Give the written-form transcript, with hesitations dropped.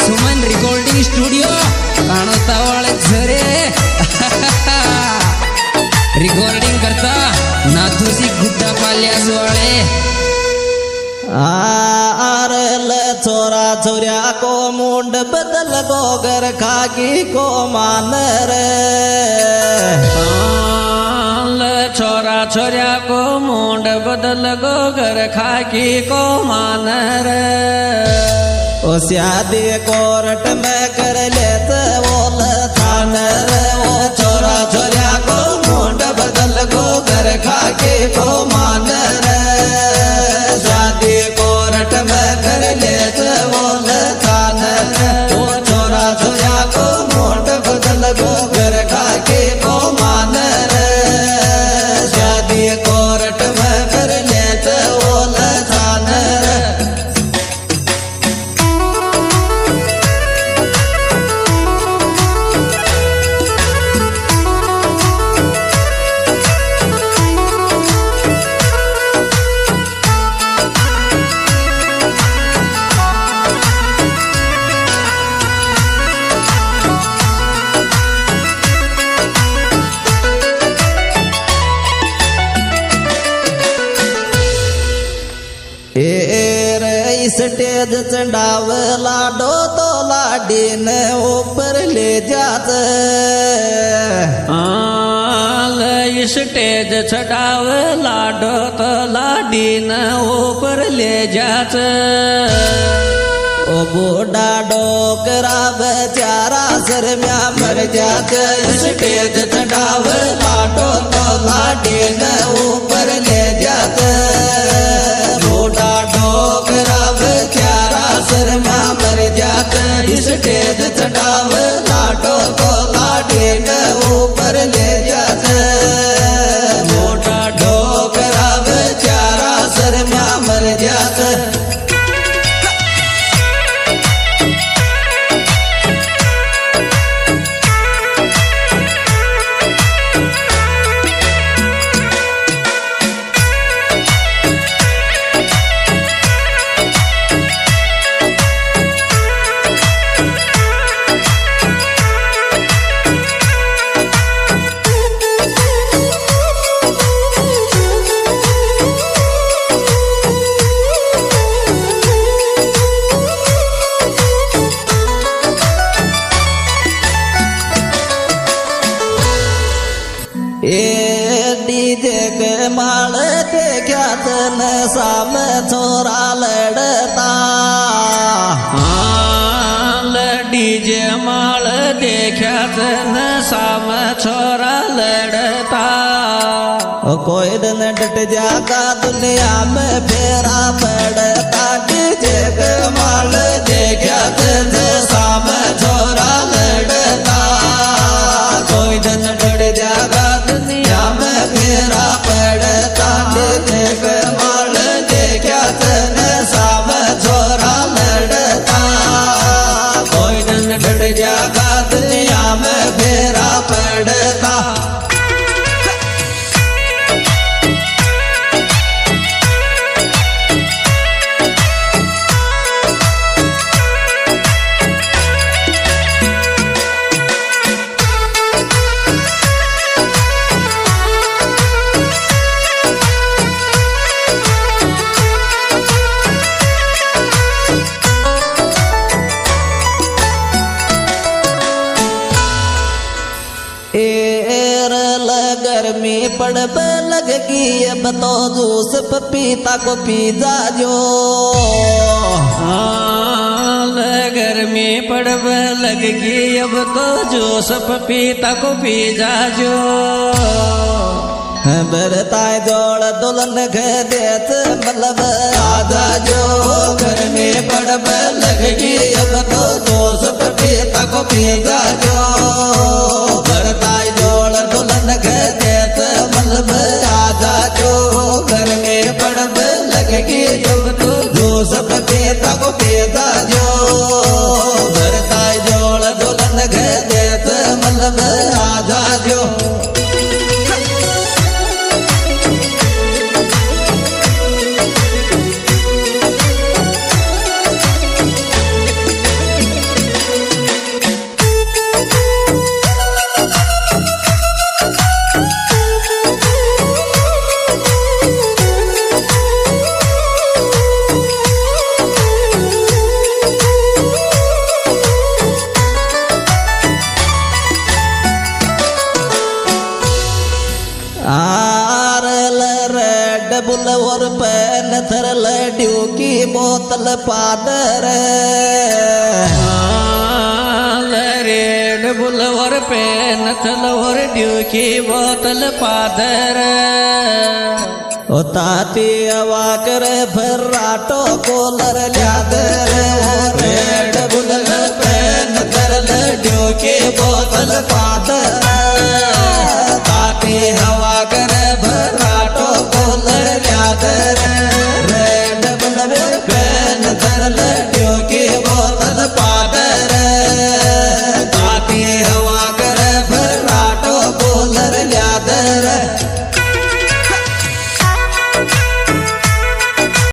सुमन recording studio काणोतावळे झरे recording करता नाथुसी गुड्डा पाल्या जोळे आरल छोरा छोऱ्या को मुंड बदल गोगर खागी को मानर छोरा छोऱ्या को मुंड बदल गोगर खागी को मानर ओ शादी कोर्ट में कर लेत बोल थानर ओ छोरा छोऱ्या को मुंड बदल गोगर खागी को मानर शादी कोर्ट में कर लेत बोल थानर ओ छोरा छोऱ्या को मुंड बदल गोगर खागी को मानर शादी कोर्ट में कर लेत बोल थानर स्टेज चढ़ाव लाडो तो लाडीन ऊपर ले जात स्टेज चढ़ाव लाडो तो लाडीन ऊपर ले जात ओ बूढ़ा डोकरा बेचारा सर में मर जात स्टेज चढ़ाव लाडो तो लाडीन ऊपर ले जात बूढ़ा डोकरा बेचारा सर में मर जात स्टेज चढ़ाव लाडो तो लाडीन ऊपर ले जात बूढ़ा डोकरा बेचारा सर में मर जात डीजे के माल देखा तन साम छोरा लड़ता डीजे माल देखा तन साम छोरा लड़ता कोई दिन डट जागा दुनिया में फेरा पड़ता डीजे के माल देखा तन साम छोरा लड़ता कोई दिन डट जागा दुनिया में फेरा पड़ता डीजे के माल देखा तन साम छोरा लड़ता कोई दिन डट जागा दुनिया में फेरा पड़ता गर्मी पड़ब लगगी अब तो जूस पपीता को पी जाजो गर्मी पड़ब लगगी अब तो जूस पपीता को पी जाजो बरताय जोड़ दुल्हन के देत मतलब आजा जो गर्मी पड़ब लगगी अब तो जूस पपीता को पी जाजो बरताय जोड़ दुल्हन के देत मतलब आजा जो घर में पड़ब लगगी जब तो जूस पपीता को पी जाजो बरताय जोड़ दुल्हन के देत मतलब आजा जो बोतल पादर रेड बुलवर पेन थलवर ड्यूकी बोतल पादर ओ ताती अवाकर फर्राटो कोलर ल्यादर रेड